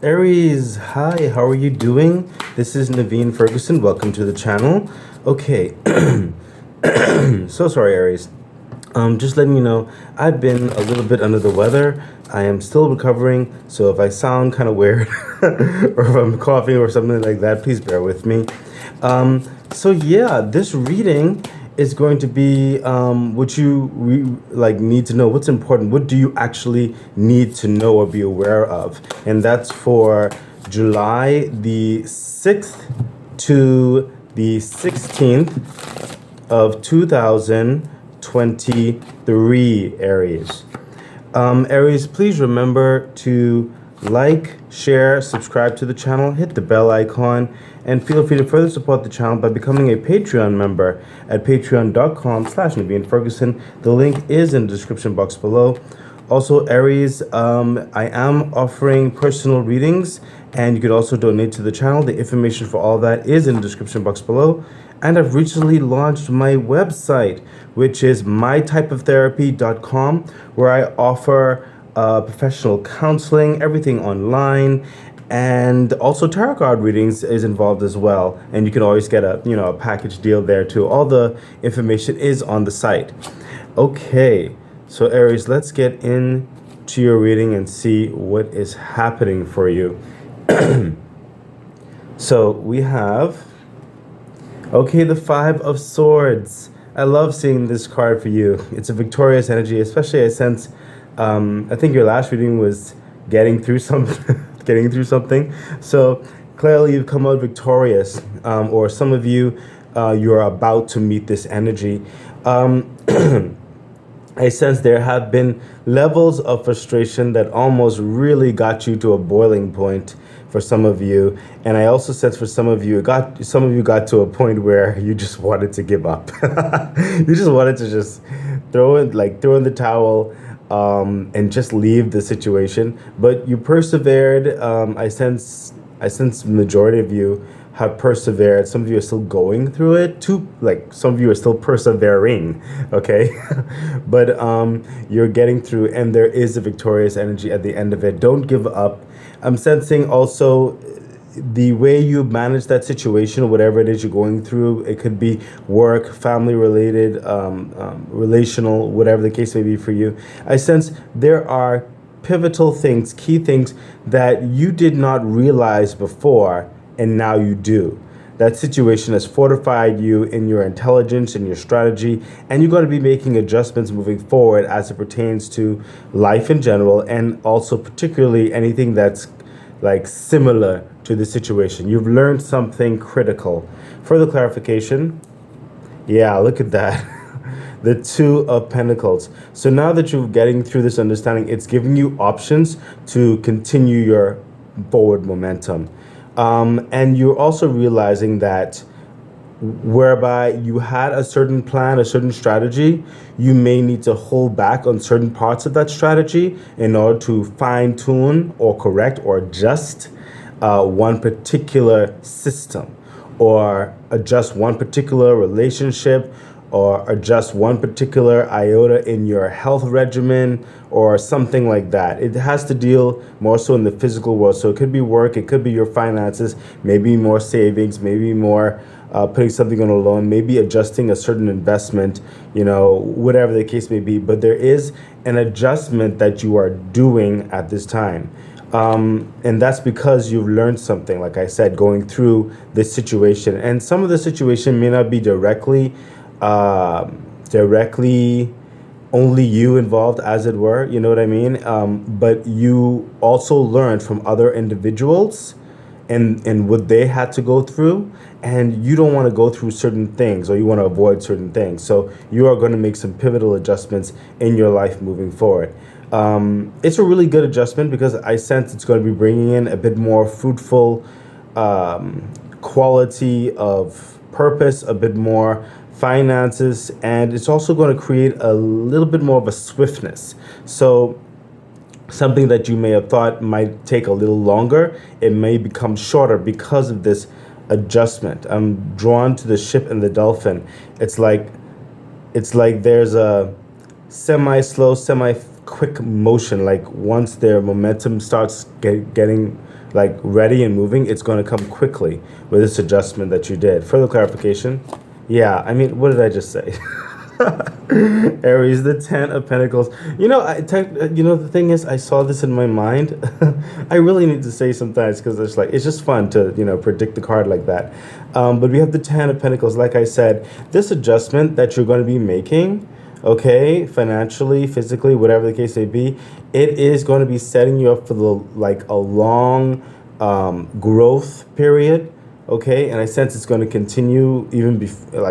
Aries, hi, how are you doing? This is Naveen Ferguson. Welcome to the channel. Okay, so sorry, Aries. Just letting you know, I've been a little bit under the weather. I am still recovering, so if I sound kind of weird or if I'm coughing or something like that, please bear with me. So yeah, this reading is going to be what you need to know. What's important? What do you actually need to know or be aware of? And that's for July the 6th to the 16th of 2023, Aries. Aries, please remember to like, share, subscribe to the channel, hit the bell icon, and feel free to further support the channel by becoming a Patreon member at patreon.com/Naveen Ferguson. The link is in the description box below. Also, Aries, I am offering personal readings, and you could also donate to the channel. The information for all that is in the description box below. And I've recently launched my website, which is mytypeoftherapy.com, where I offer professional counseling, everything online, and also tarot card readings is involved as well. And you can always get a package deal there too. All the information is on the site. Okay, so Aries, let's get into your reading and see what is happening for you. So we have, okay, the Five of Swords. I love seeing this card for you. It's a victorious energy, especially I sense, I think your last reading was getting through something. So clearly you've come out victorious, or some of you, you're about to meet this energy. I sense there have been levels of frustration that almost really got you to a boiling point for some of you, and I also sense for some of you got to a point where you just wanted to give up. You just wanted to just throw in the towel, and just leave the situation. But you persevered. I sense majority of you have persevered. Some of you are still going through it too. Some of you are still persevering. Okay, but you're getting through, and there is a victorious energy at the end of it. Don't give up. I'm sensing also the way you manage that situation, whatever it is you're going through. It could be work, family related, relational, whatever the case may be for you. I sense there are pivotal things, key things that you did not realize before, and now you do. That situation has fortified you in your intelligence and your strategy, and you're going to be making adjustments moving forward as it pertains to life in general, and also particularly anything that's similar to the situation. You've learned something critical. Further clarification. Yeah, look at that. The Two of Pentacles. So now that you're getting through this understanding, it's giving you options to continue your forward momentum. And you're also realizing that whereby you had a certain plan, a certain strategy, you may need to hold back on certain parts of that strategy in order to fine tune or correct or adjust one particular system, or adjust one particular relationship, or adjust one particular iota in your health regimen, or something like that. It has to deal more so in the physical world. So it could be work, it could be your finances, maybe more savings, maybe more putting something on a loan, maybe adjusting a certain investment, whatever the case may be. But there is an adjustment that you are doing at this time. And that's because you've learned something, like I said, going through this situation. And some of the situation may not be directly only you involved, as it were, you know what I mean? But you also learned from other individuals and what they had to go through, and you don't want to go through certain things, or you want to avoid certain things. So you are going to make some pivotal adjustments in your life moving forward. It's a really good adjustment because I sense it's going to be bringing in a bit more fruitful quality of purpose, a bit more finances, and it's also going to create a little bit more of a swiftness. So something that you may have thought might take a little longer, it may become shorter because of this adjustment. I'm drawn to the ship and the dolphin. It's like there's a semi-slow, semi-quick motion. Like once their momentum starts getting like ready and moving, it's going to come quickly with this adjustment that you did. Further clarification. Yeah, I mean, what did I just say? Aries, the Ten of Pentacles. The thing is, I saw this in my mind. I really need to say sometimes because it's just fun to predict the card like that. But we have the Ten of Pentacles. Like I said, this adjustment that you're going to be making, okay, financially, physically, whatever the case may be, it is going to be setting you up for a long growth period. Okay, and I sense it's going to continue even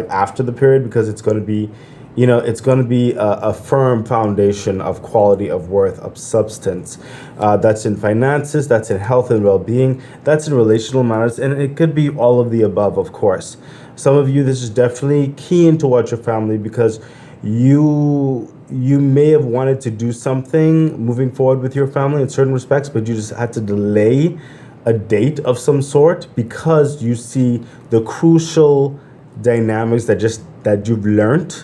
after the period, because it's going to be, it's going to be a firm foundation of quality, of worth, of substance. That's in finances, that's in health and well-being, that's in relational matters, and it could be all of the above, of course. Some of you, this is definitely keen towards your family, because you may have wanted to do something moving forward with your family in certain respects, but you just had to delay a date of some sort because you see the crucial dynamics that you've learned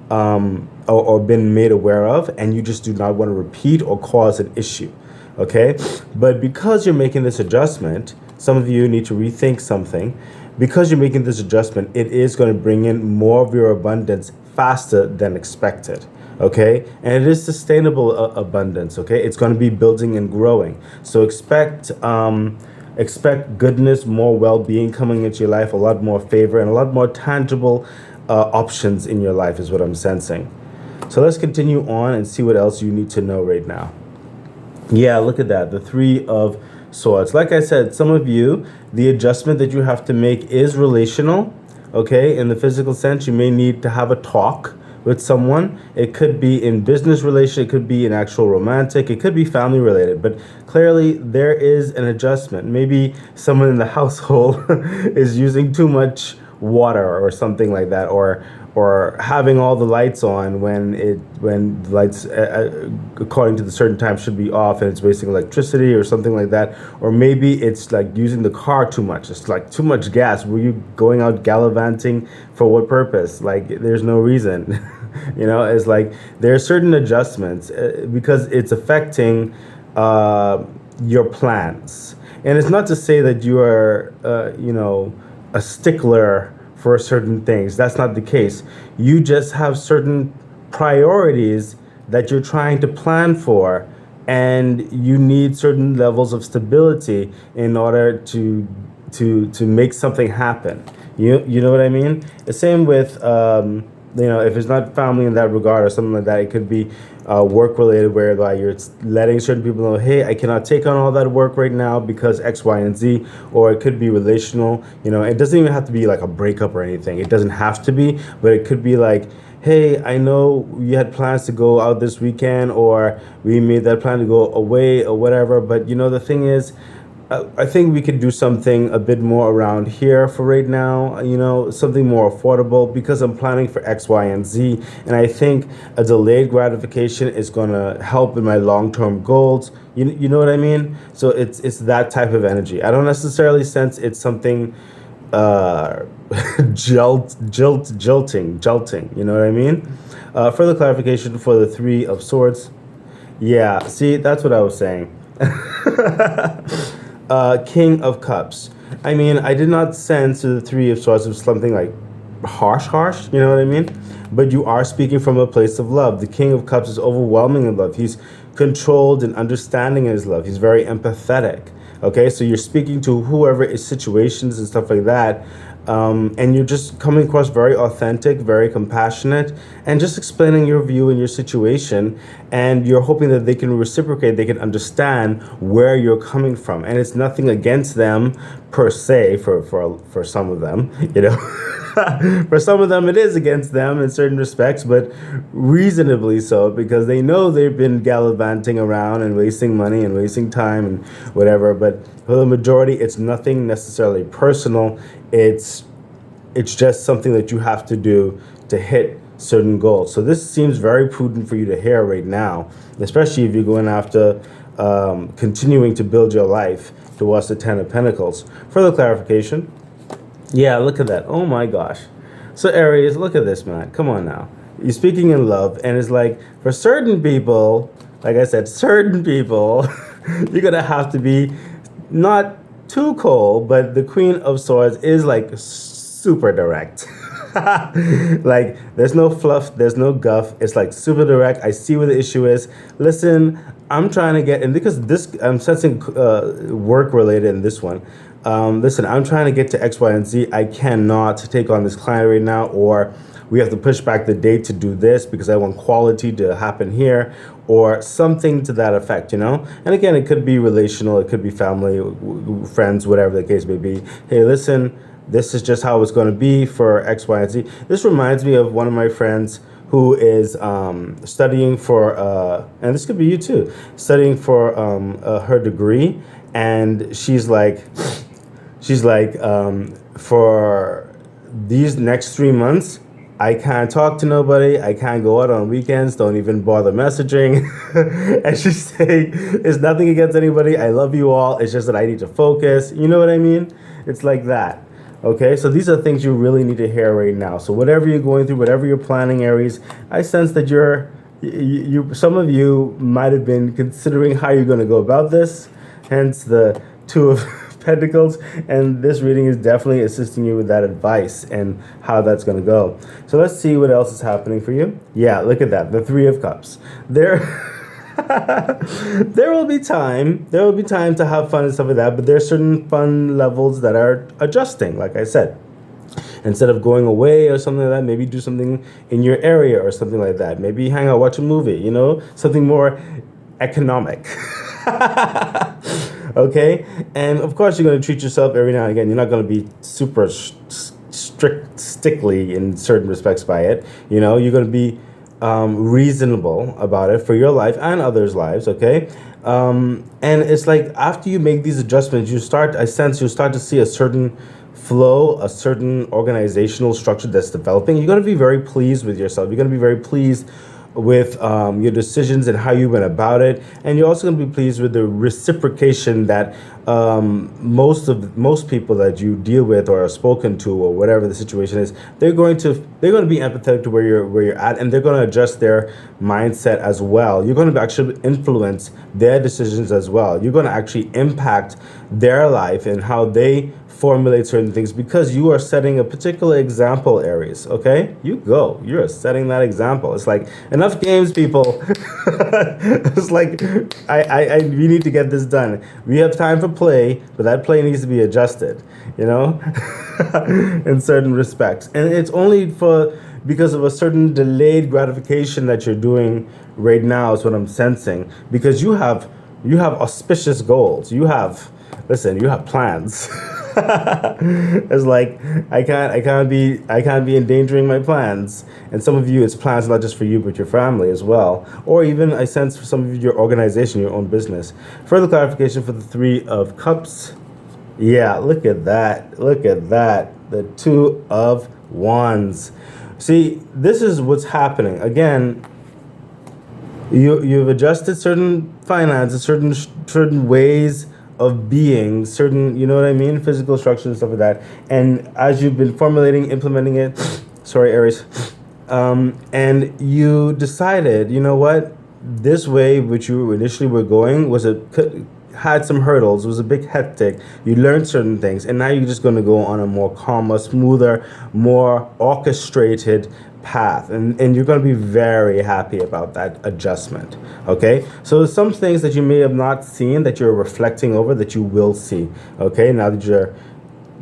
or been made aware of, and you just do not want to repeat or cause an issue. Okay, but because you're making this adjustment, some of you need to rethink something. Because you're making this adjustment, it is going to bring in more of your abundance faster than expected. Okay, and it is sustainable abundance. Okay, it's going to be building and growing. So expect goodness, more well-being coming into your life, a lot more favor, and a lot more tangible options in your life is what I'm sensing. So let's continue on and see what else you need to know right now. Yeah, look at that, the Three of Swords. Like I said, some of you, the adjustment that you have to make is relational. Okay, in the physical sense, you may need to have a talk with someone. It could be in business relation, it could be in actual romantic, it could be family related, but clearly there is an adjustment. Maybe someone in the household is using too much water or something like that, or having all the lights on when the lights according to the certain time should be off, and it's wasting electricity or something like that. Or maybe it's like using the car too much. It's like too much gas. Were you going out gallivanting for what purpose? Like, there's no reason. It's like there are certain adjustments because it's affecting your plans. And it's not to say that you are a stickler for certain things. That's not the case. You just have certain priorities that you're trying to plan for, and you need certain levels of stability in order to make something happen. You know what I mean? The same with if it's not family in that regard or something like that, it could be work related, whereby you're letting certain people know, hey, I cannot take on all that work right now because X, Y, and Z. Or it could be relational. It doesn't even have to be like a breakup or anything. It doesn't have to be, but it could be like, hey, I know you had plans to go out this weekend, or we made that plan to go away or whatever, but the thing is, I think we could do something a bit more around here for right now, something more affordable, because I'm planning for X, Y, and Z. And I think a delayed gratification is going to help in my long-term goals. You know what I mean? So it's that type of energy. I don't necessarily sense it's something jolting. You know what I mean? Further clarification for the Three of Swords. Yeah, see, that's what I was saying. King of Cups. I mean, I did not sense the Three of Swords of something like harsh, you know what I mean? But you are speaking from a place of love. The King of Cups is overwhelming in love. He's controlled and understanding in his love. He's very empathetic. Okay, so you're speaking to whoever is situations and stuff like that. And you're just coming across very authentic, very compassionate, and just explaining your view and your situation. And you're hoping that they can reciprocate, they can understand where you're coming from. And it's nothing against them per se, for some of them, For some of them, it is against them in certain respects, but reasonably so, because they know they've been gallivanting around and wasting money and wasting time and whatever. But for the majority, it's nothing necessarily personal. It's just something that you have to do to hit certain goals. So this seems very prudent for you to hear right now, especially if you're going after continuing to build your life towards the Ten of Pentacles. Further clarification. Yeah, look at that. Oh my gosh. So Aries, look at this, man. Come on now. You're speaking in love, and it's like, for certain people, like I said, certain people, you're going to have to be not too cold, but the Queen of Swords is like super direct. Like there's no fluff, there's no guff. It's like super direct. I see what the issue is. Listen, I'm trying to get, and because this, I'm sensing work related in this one. Listen, I'm trying to get to X, Y, and Z. I cannot take on this client right now, or we have to push back the date to do this because I want quality to happen here, or something to that effect, you know? And again, it could be relational, it could be family, friends, whatever the case may be. Hey, listen, this is just how it's going to be for X, Y, and Z. This reminds me of one of my friends who is studying for, and this could be you too, studying for her degree, and she's like, for these next 3 months, I can't talk to nobody. I can't go out on weekends. Don't even bother messaging. And she's saying, it's nothing against anybody. I love you all. It's just that I need to focus. You know what I mean? It's like that. Okay, so these are things you really need to hear right now. So whatever you're going through, whatever you're planning, Aries, I sense that some of you might have been considering how you're going to go about this. Hence the Two of Pentacles, and this reading is definitely assisting you with that advice and how that's going to go. So let's see what else is happening for you. Yeah, look at that, the Three of Cups. There will be time to have fun and stuff like that, but there's certain fun levels that are adjusting, like I said. Instead of going away or something like that, maybe do something in your area or something like that. Maybe hang out, watch a movie, you know, something more economic. Okay, and of course you're going to treat yourself every now and again. You're not going to be super stickly in certain respects by it. You know, you're going to be reasonable about it for your life and others' lives. Okay, and it's like after you make these adjustments, I sense you'll start to see a certain flow, a certain organizational structure that's developing. You're going to be very pleased with yourself. You're going to be very pleased with your decisions and how you went about it, and you're also going to be pleased with the reciprocation that most people that you deal with or are spoken to or whatever the situation is, they're going to be empathetic to where you're at, and they're going to adjust their mindset as well. You're going to actually influence their decisions as well. You're going to actually impact their life and how they formulate certain things because you are setting a particular example, Aries. Okay, you're setting that example. It's like enough games, people. It's like we need to get this done. We have time for play, but that play needs to be adjusted, you know, in certain respects. And it's only because of a certain delayed gratification that you're doing right now is what I'm sensing, because you have auspicious goals. You have plans. It's like I can't be endangering my plans. And some of you, it's plans not just for you but your family as well, or even I sense for some of you, your organization, your own business. Further clarification for the Three of Cups. Yeah, look at that, the Two of Wands. See, this is what's happening again. You've adjusted certain finances, certain ways of being, certain, you know what I mean, physical structure and stuff like that. And as you've been formulating, implementing it, sorry, Aries, and you decided, you know what, this way which you initially were going had some hurdles, was a bit hectic. You learned certain things, and now you're just going to go on a more calmer, smoother, more orchestrated path, and you're going to be very happy about that adjustment. Okay, so some things that you may have not seen that you're reflecting over that you will see. Okay, now that you're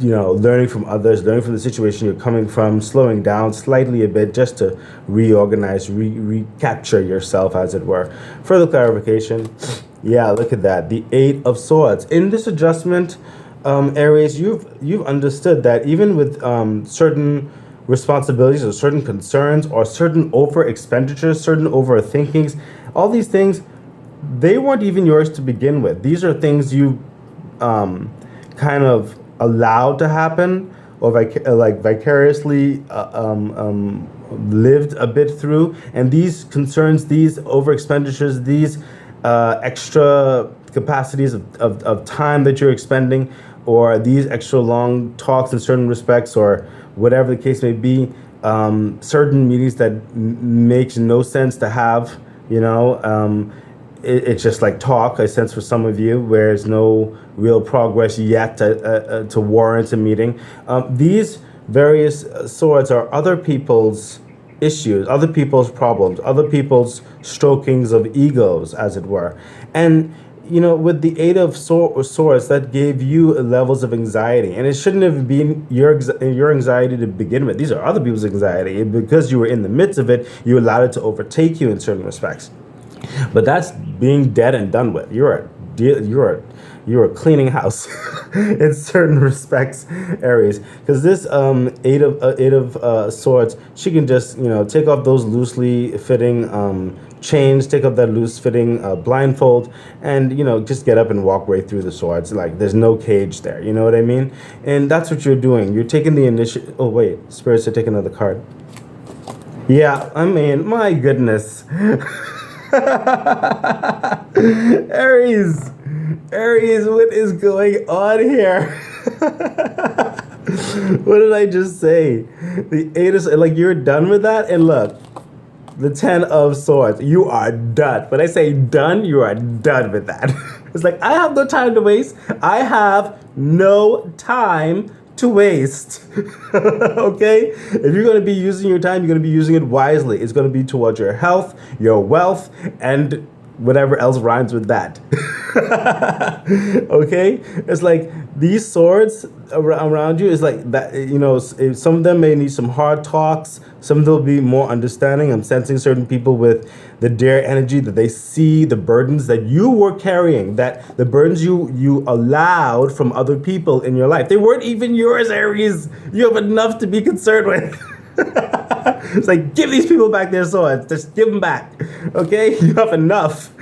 learning from others, learning from the situation you're coming from, slowing down slightly a bit just to reorganize, recapture yourself, as it were. Further clarification. Yeah, look at that, the Eight of Swords. In this adjustment, Aries, you've understood that even with certain responsibilities or certain concerns or certain over expenditures, certain overthinkings, all these things, they weren't even yours to begin with. These are things you kind of allowed to happen, or vicariously lived a bit through. And these concerns, these over expenditures, these extra capacities of time that you're expending, or these extra long talks in certain respects, or whatever the case may be, certain meetings that makes no sense to have, it's just like talk. I sense for some of you, where there's no real progress yet to warrant a meeting. These various swords are other people's issues, other people's problems, other people's strokings of egos, as it were. And with the Eight of Swords, that gave you levels of anxiety, and it shouldn't have been your anxiety to begin with. These are other people's anxiety, and because you were in the midst of it, you allowed it to overtake you in certain respects. But that's being dead and done with. You're cleaning house in certain respects, Aries, because this eight of swords, she can just take off those loosely fitting chains, take off that loose fitting blindfold, and just get up and walk right through the swords. Like there's no cage there. You know what I mean? And that's what you're doing. You're taking the initiative. Oh wait, spirits are taking another card. Yeah, I mean, my goodness. Aries, what is going on here? What did I just say? The Eight of, like, you're done with that? And look, the Ten of Swords, you are done. When I say done, you are done with that. It's like, I have no time to waste. I have no time to waste. Okay? If you're going to be using your time, you're going to be using it wisely. It's going to be towards your health, your wealth, and whatever else rhymes with that. Okay? It's like these swords around you is like that, some of them may need some hard talks. Some of them will be more understanding. I'm sensing certain people with the dare energy, that they see the burdens that you were carrying, that the burdens you allowed from other people in your life. They weren't even yours, Aries. You have enough to be concerned with. It's like, give these people back their swords. Just give them back. Okay? You have enough.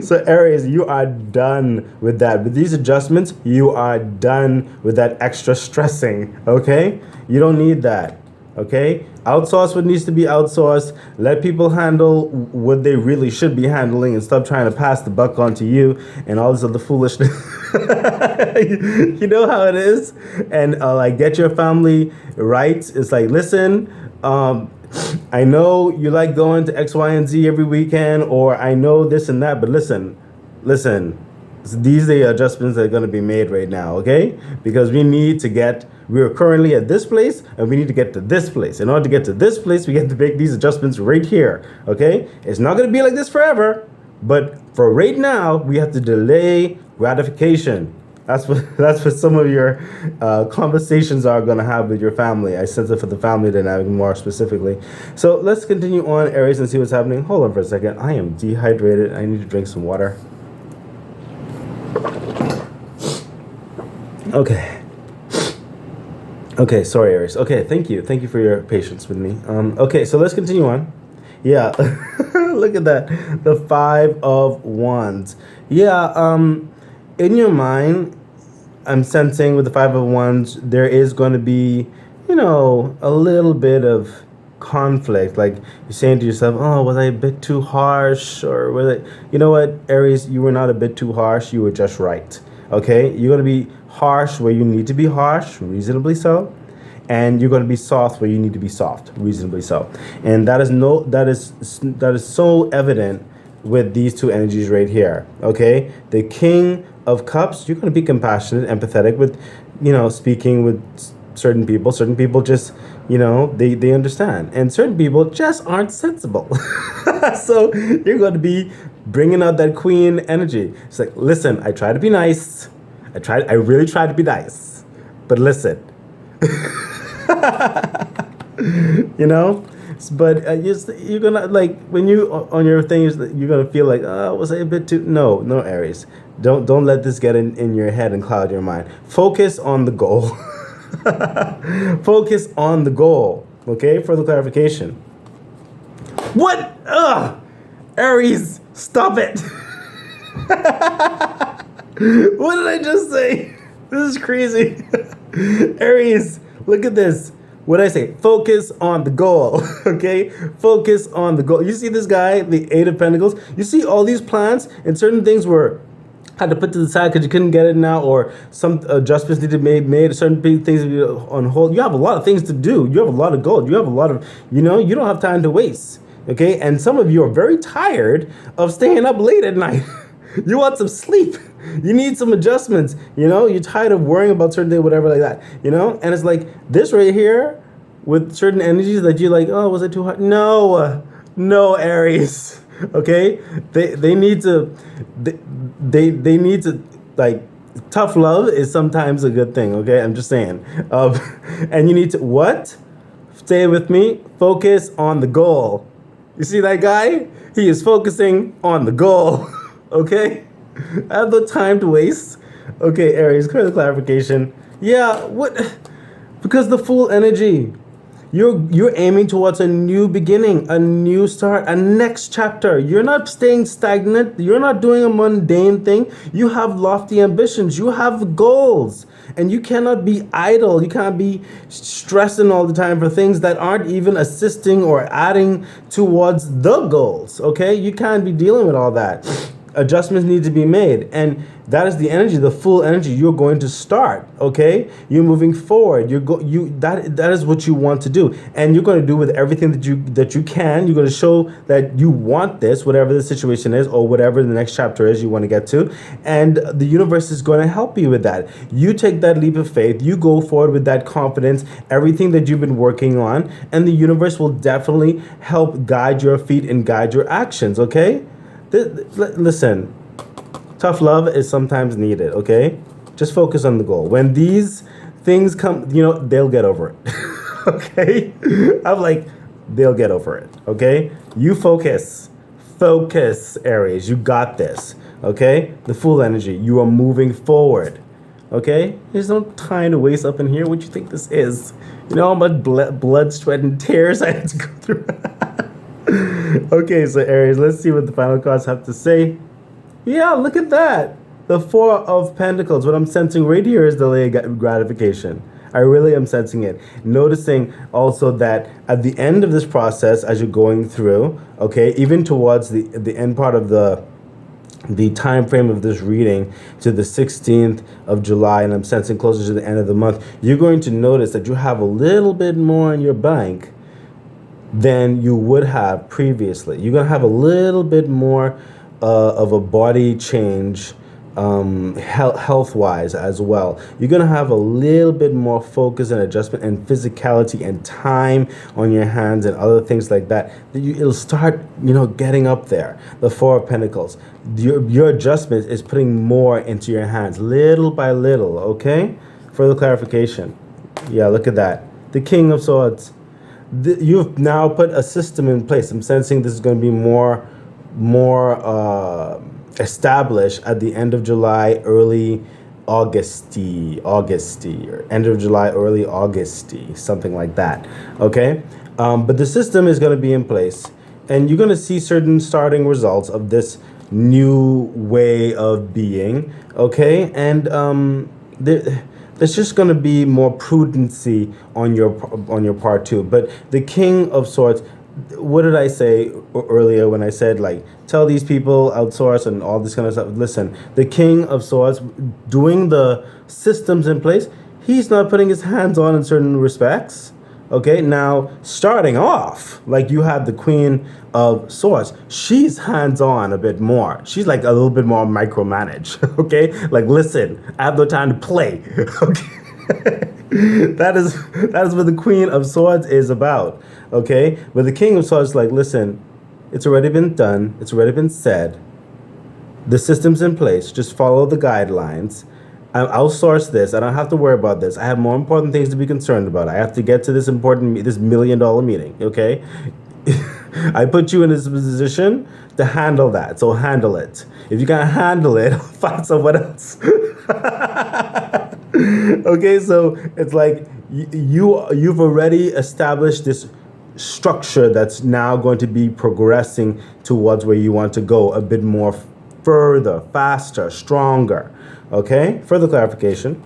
So Aries, you are done with that. With these adjustments, you are done with that extra stressing. Okay? You don't need that. Okay? Outsource what needs to be outsourced. Let people handle what they really should be handling, and stop trying to pass the buck on to you and all this other foolishness. You know how it is. And like, get your family right. It's like, listen, I know you like going to X, Y, and Z every weekend, or I know this and that, but listen, these are the adjustments that are going to be made right now, okay? Because we are currently at this place, and we need to get to this place. In order to get to this place, we have to make these adjustments right here, okay? It's not going to be like this forever, but for right now, we have to delay gratification. That's what some of your conversations are going to have with your family. I sense it for the family dynamic more specifically. So let's continue on, Aries, and see what's happening. Hold on for a second. I am dehydrated. I need to drink some water. Okay, sorry, Aries. Okay, thank you for your patience with me. Okay, so let's continue on. Yeah, look at that, the Five of Wands. Yeah, in your mind, I'm sensing with the Five of Wands, there is going to be, a little bit of conflict. Like, you're saying to yourself, oh, was I a bit too harsh? Or was I, you know what, Aries, you were not a bit too harsh. You were just right. Okay? You're going to be harsh where you need to be harsh, reasonably so. And you're going to be soft where you need to be soft, reasonably so. And that is so evident with these two energies right here. Okay? The King of Cups, you're going to be compassionate, empathetic with, speaking with certain people. Certain people just, they understand. And certain people just aren't sensible. So you're going to be bringing out that queen energy. It's like, listen, I try to be nice. I really try to be nice. But listen. But you're gonna, like, when you on your things, you're gonna feel like, oh, was I a bit too? No, Aries, don't let this get in your head and cloud your mind. Focus on the goal. Focus on the goal. Okay, further clarification. What? Aries, stop it. What did I just say? This is crazy. Aries, look at this. What did I say? Focus on the goal, okay? Focus on the goal. You see this guy, the Eight of Pentacles? You see all these plans, and certain things were had to put to the side because you couldn't get it now, or some adjustments need to be made, certain big things on hold. You have a lot of things to do. You have a lot of goals. You have a lot of, you don't have time to waste. Okay, and some of you are very tired of staying up late at night. You want some sleep. You need some adjustments. You're tired of worrying about certain things, whatever like that. And it's like this right here with certain energies that you're like, oh, was it too hard? No, Aries. Okay, they need to they need to, like, tough love is sometimes a good thing. Okay, I'm just saying. And you need to what? Stay with me. Focus on the goal. You see that guy? He is focusing on the goal. Okay? I have no time to waste. Okay, Aries, clear the clarification. Yeah, what? Because the full energy. You're aiming towards a new beginning, a new start, a next chapter. You're not staying stagnant. You're not doing a mundane thing. You have lofty ambitions. You have goals. And you cannot be idle. You can't be stressing all the time for things that aren't even assisting or adding towards the goals. Okay? You can't be dealing with all that. Adjustments need to be made, and that is the energy, the full energy. You're going to start. Okay, you're moving forward. That is what you want to do, and you're going to do with everything that you can. You're going to show that you want this, whatever the situation is, or whatever the next chapter is you want to get to, and the universe is going to help you with that. You take that leap of faith. You go forward with that confidence. Everything that you've been working on, and the universe will definitely help guide your feet and guide your actions. Okay. Listen, tough love is sometimes needed, okay? Just focus on the goal. When these things come, they'll get over it, okay? I'm like, they'll get over it, okay? You focus, Aries. You got this, okay? The full energy. You are moving forward, okay? There's no time to waste up in here. What you think this is? You know how much blood, sweat, and tears I had to go through? Okay, so Aries, let's see what the final cards have to say. Yeah, look at that. The Four of Pentacles. What I'm sensing right here is delayed gratification. I really am sensing it. Noticing also that at the end of this process, as you're going through, okay, even towards the end part of the time frame of this reading to the 16th of July, and I'm sensing closer to the end of the month, you're going to notice that you have a little bit more in your bank than you would have previously. You're going to have a little bit more of a body change health-wise as well. You're going to have a little bit more focus and adjustment and physicality and time on your hands and other things like that. It'll start, getting up there. The Four of Pentacles. Your adjustment is putting more into your hands, little by little, okay? Further clarification. Yeah, look at that. The King of Swords. You've now put a system in place. I'm sensing this is going to be more established at the end of July, early Augusty, or end of July, early Augusty, something like that. Okay, but the system is going to be in place, and you're going to see certain starting results of this new way of being. Okay, and there's just going to be more prudency on your part too. But the King of Swords, what did I say earlier when I said, like, tell these people outsource and all this kind of stuff? Listen, the King of Swords doing the systems in place, he's not putting his hands on in certain respects. Okay, now starting off, like you have the Queen of Swords, she's hands-on a bit more. She's like a little bit more micromanage. Okay, like, listen, I have no time to play. Okay, that is what the Queen of Swords is about. Okay, but the King of Swords is like, listen, it's already been done. It's already been said. The system's in place. Just follow the guidelines. I'll source this. I don't have to worry about this. I have more important things to be concerned about. I have to get to this $1 million meeting, okay? I put you in this position to handle that, so handle it. If you can't handle it, find someone else. Okay, so it's like you've already established this structure that's now going to be progressing towards where you want to go a bit more further, faster, stronger. Okay, further clarification.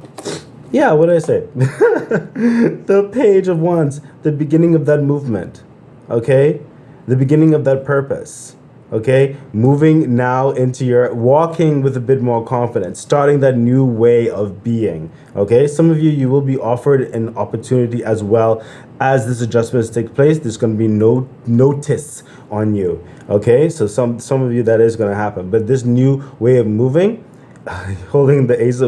Yeah, what did I say? The Page of Wands, the beginning of that movement. Okay, the beginning of that purpose. Okay, moving now into your walking with a bit more confidence, starting that new way of being. Okay, some of you, you will be offered an opportunity as well as this adjustments take place. There's going to be no notice on you. Okay, so some of you that is going to happen, but this new way of moving, holding the ace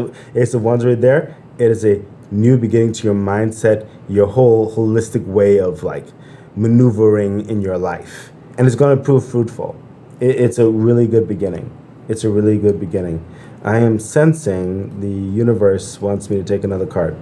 of wands right there, it is a new beginning to your mindset, your whole holistic way of like maneuvering in your life, and it's going to prove fruitful. It's a really good beginning. It's a really good beginning. I am sensing the universe wants me to take another card.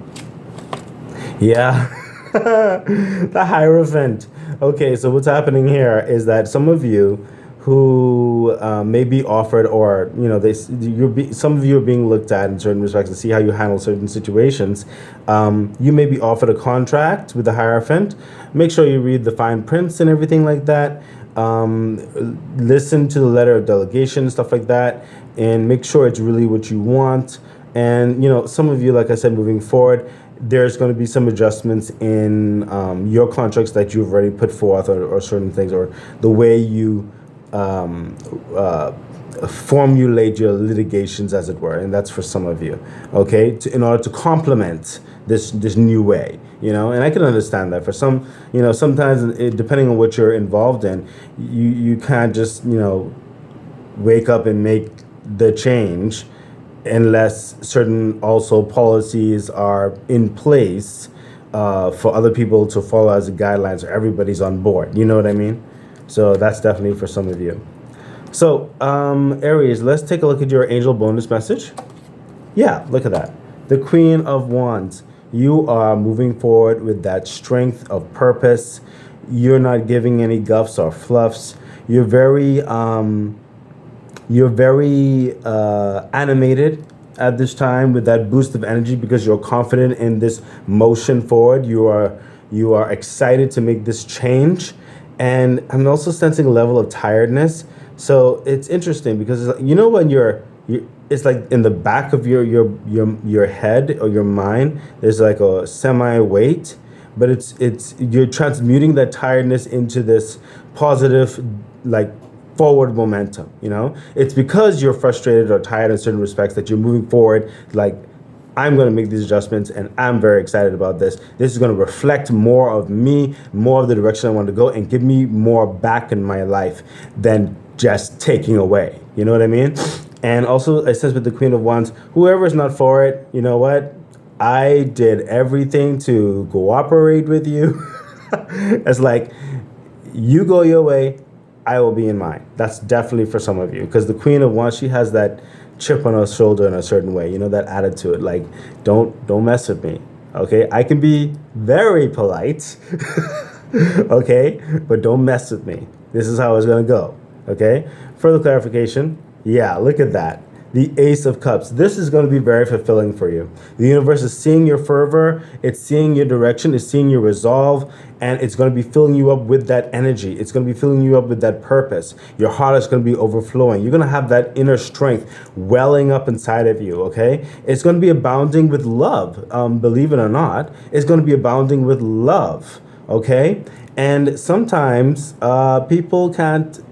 Yeah. The Hierophant. Okay, so what's happening here is that some of you who may be offered, or some of you are being looked at in certain respects to see how you handle certain situations. You may be offered a contract with the Hierophant. Make sure you read the fine prints and everything like that. Listen to the letter of delegation, stuff like that, and make sure it's really what you want. And some of you, like I said, moving forward, there's going to be some adjustments in your contracts that you've already put forth, or certain things, or the way you formulate your litigations, as it were, and that's for some of you. Okay, in order to complement this new way, and I can understand that for some, sometimes depending on what you're involved in, you can't just wake up and make the change unless certain also policies are in place for other people to follow as a guidelines, so everybody's on board. You know what I mean? So that's definitely for some of you. So Aries, let's take a look at your angel bonus message. Yeah, look at that. The Queen of Wands. You are moving forward with that strength of purpose. You're not giving any guffs or fluffs. You're very animated at this time with that boost of energy because you're confident in this motion forward. You are excited to make this change, and I'm also sensing a level of tiredness. So it's interesting because when you're it's like in the back of your head or your mind, there's like a semi weight, but it's you're transmuting that tiredness into this positive, like, forward momentum. It's because you're frustrated or tired in certain respects that you're moving forward, like, I'm going to make these adjustments and I'm very excited about this. This is going to reflect more of me, more of the direction I want to go, and give me more back in my life than just taking away. You know what I mean? And also, it says with the Queen of Wands, whoever is not for it, you know what? I did everything to cooperate with you. It's like, you go your way, I will be in mine. That's definitely for some of you, because the Queen of Wands, she has that chip on her shoulder in a certain way, that attitude, like, don't mess with me. Okay, I can be very polite. Okay, but don't mess with me. This is how it's gonna go. Okay, further clarification. Yeah, look at that. The Ace of Cups. This is going to be very fulfilling for you. The universe is seeing your fervor, it's seeing your direction, it's seeing your resolve, and it's going to be filling you up with that energy. It's going to be filling you up with that purpose. Your heart is going to be overflowing. You're going to have that inner strength welling up inside of you, okay? It's going to be abounding with love. Believe it or not, it's going to be abounding with love, okay? And sometimes people can't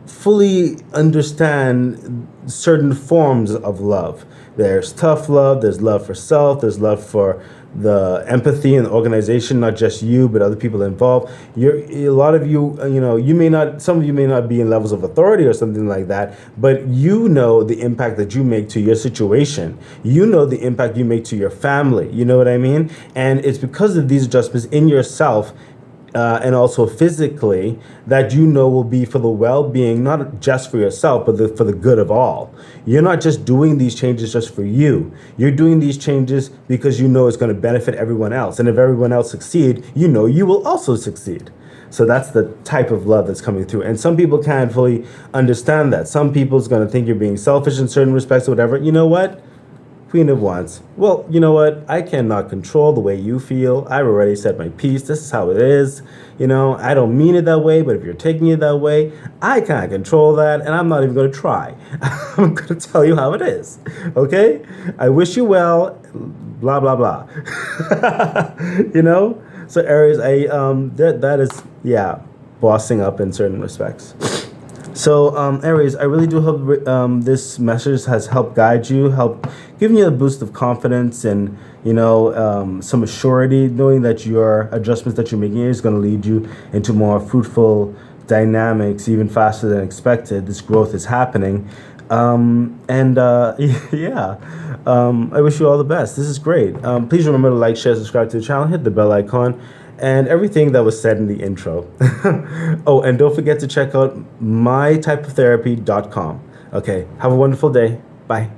fully understand certain forms of love. There's tough love, there's love for self, there's love for the empathy and the organization, not just you, but other people involved. A lot of you, some of you may not be in levels of authority or something like that, but the impact that you make to your situation. The impact you make to your family. You know what I mean? And it's because of these adjustments in yourself, and also physically, that will be for the well-being, not just for yourself, but for the good of all. You're not just doing these changes just for you. You're doing these changes because it's going to benefit everyone else. And if everyone else succeed, you will also succeed. So that's the type of love that's coming through. And some people can't fully understand that. Some people's going to think you're being selfish in certain respects or whatever. You know what? Queen of Wands. Well, you know what? I cannot control the way you feel. I've already said my piece. This is how it is. I don't mean it that way, but if you're taking it that way, I can't control that, and I'm not even going to try. I'm going to tell you how it is. Okay? I wish you well. Blah blah blah. So Aries, that is, yeah. bossing up in certain respects. So, Aries, I really do hope this message has helped guide you, help giving you a boost of confidence and, some assurity, knowing that your adjustments that you're making is going to lead you into more fruitful dynamics even faster than expected. This growth is happening. Yeah, I wish you all the best. This is great. Please remember to like, share, subscribe to the channel, hit the bell icon, and everything that was said in the intro. Oh, and don't forget to check out mytypeoftherapy.com. Okay, have a wonderful day. Bye.